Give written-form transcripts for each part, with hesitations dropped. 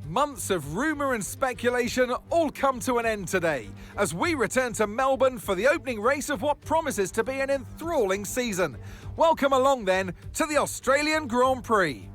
Months of rumour and speculation all come to an end today as we return to Melbourne for the opening race of what promises to be an enthralling season. Welcome along then to the Australian Grand Prix.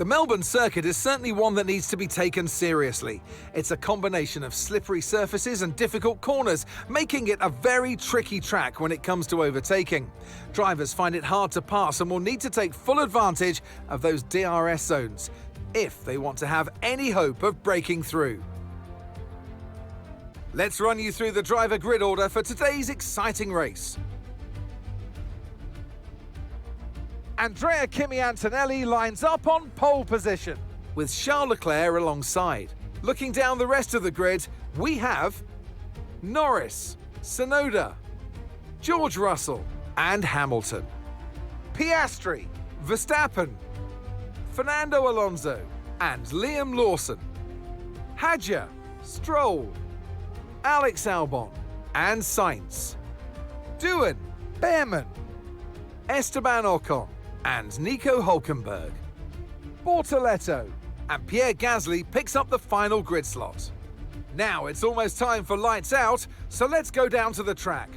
The Melbourne circuit is certainly one that needs to be taken seriously. It's a combination of slippery surfaces and difficult corners, making it a very tricky track when it comes to overtaking. Drivers find it hard to pass and will need to take full advantage of those DRS zones if they want to have any hope of breaking through. Let's run you through the driver grid order for today's exciting race. Andrea Kimi Antonelli lines up on pole position, with Charles Leclerc alongside. Looking down the rest of the grid, we have Norris, Tsunoda, George Russell and Hamilton, Piastri, Verstappen, Fernando Alonso and Liam Lawson, Hadjar, Stroll, Alex Albon and Sainz, Doohan, Behrman, Esteban Ocon and Nico Hülkenberg. Bortoletto and Pierre Gasly picks up the final grid slot. Now it's almost time for lights out, so let's go down to the track.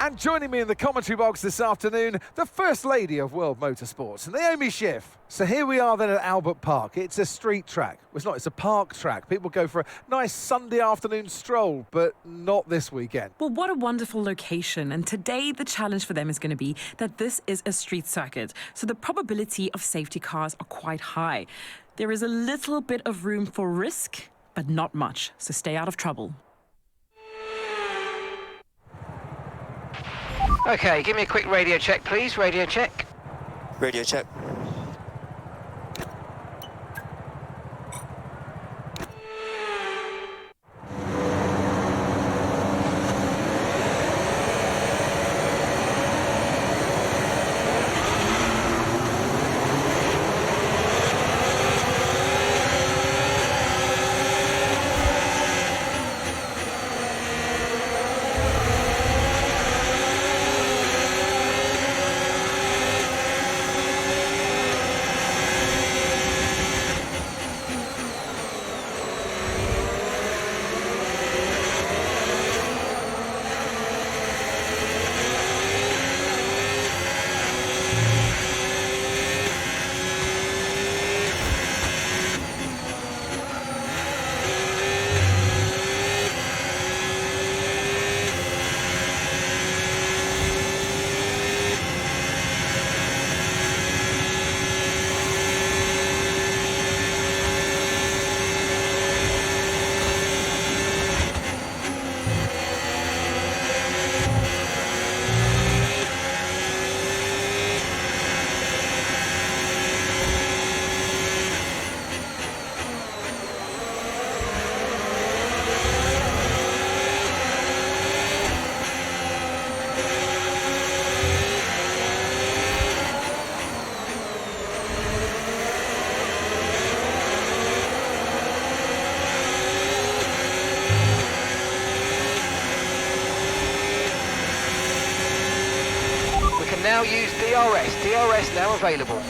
And joining me in the commentary box this afternoon, the First Lady of World Motorsports, Naomi Schiff. So here we are then at Albert Park. It's a street track. Well, it's not, it's a park track. People go for a nice Sunday afternoon stroll, but not this weekend. Well, what a wonderful location. And today the challenge for them is going to be that this is a street circuit. So the probability of safety cars are quite high. There is a little bit of room for risk, but not much. So stay out of trouble. Okay, give me a quick radio check, please. Radio check. Radio check. Now use DRS. DRS now available.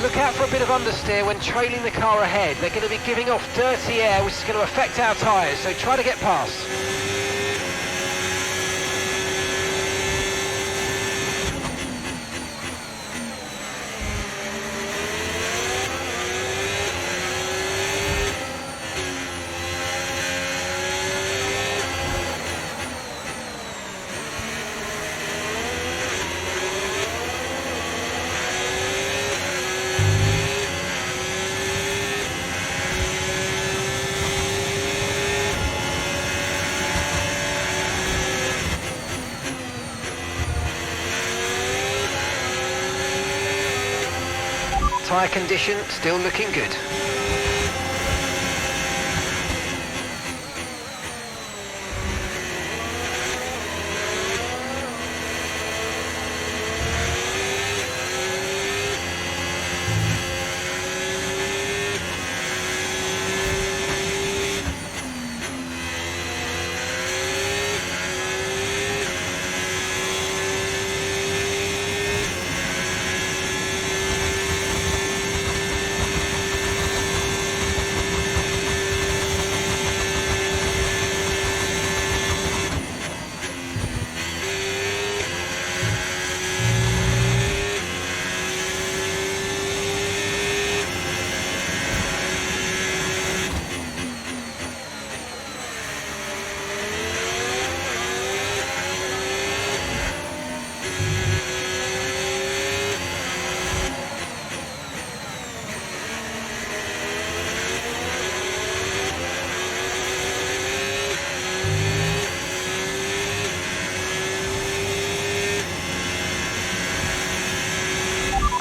Look out for a bit of understeer when trailing the car ahead. They're going to be giving off dirty air, which is going to affect our tyres, so try to get past. Tyre condition still looking good.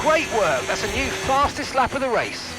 Great work, that's a new fastest lap of the race.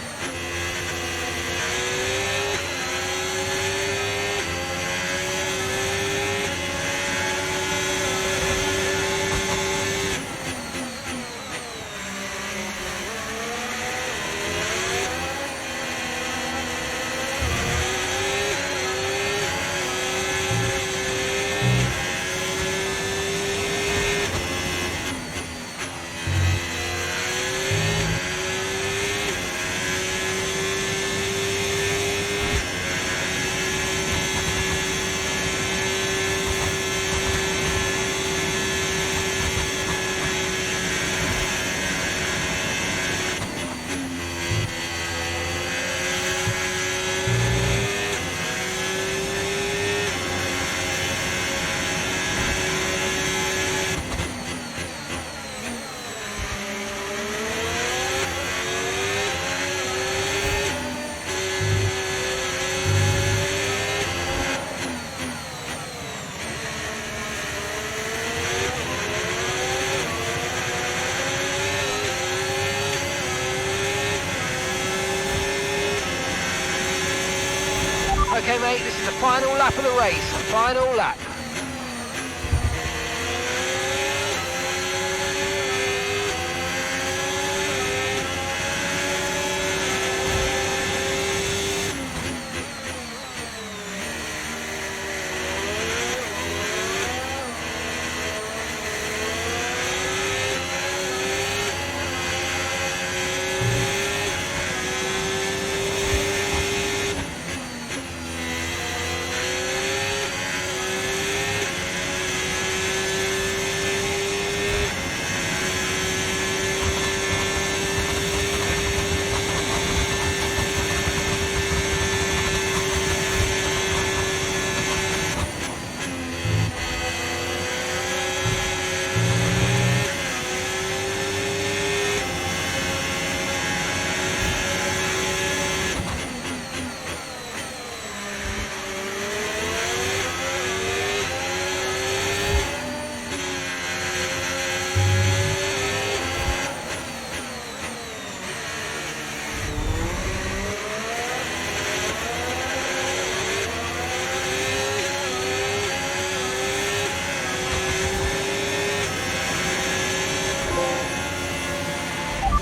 Okay mate, this is the final lap of the race, final lap.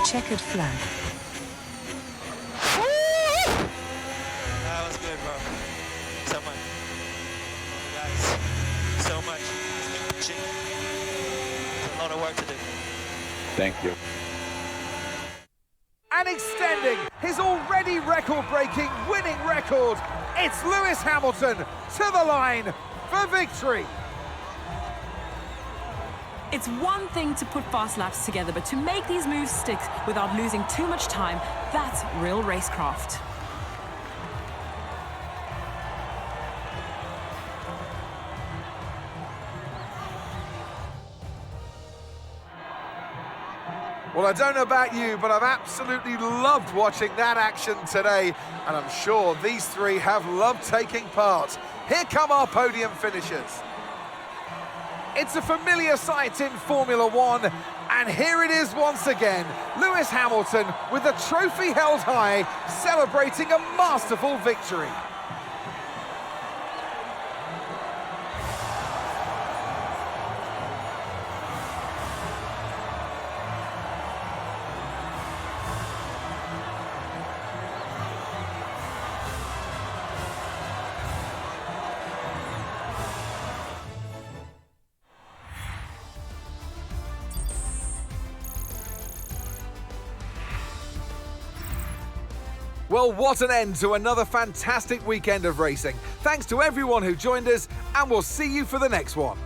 Checkered flag. That was good, bro. So much. Guys, so much. Keep pushing. There's a lot of work to do. Thank you. And extending his already record-breaking winning record, it's Lewis Hamilton to the line for victory. It's one thing to put fast laps together, but to make these moves stick without losing too much time, that's real racecraft. Well, I don't know about you, but I've absolutely loved watching that action today, and I'm sure these three have loved taking part. Here come our podium finishers. It's a familiar sight in Formula One, And here it is once again, Lewis Hamilton with the trophy held high, celebrating a masterful victory. Well, what an end to another fantastic weekend of racing. Thanks to everyone who joined us, and we'll see you for the next one.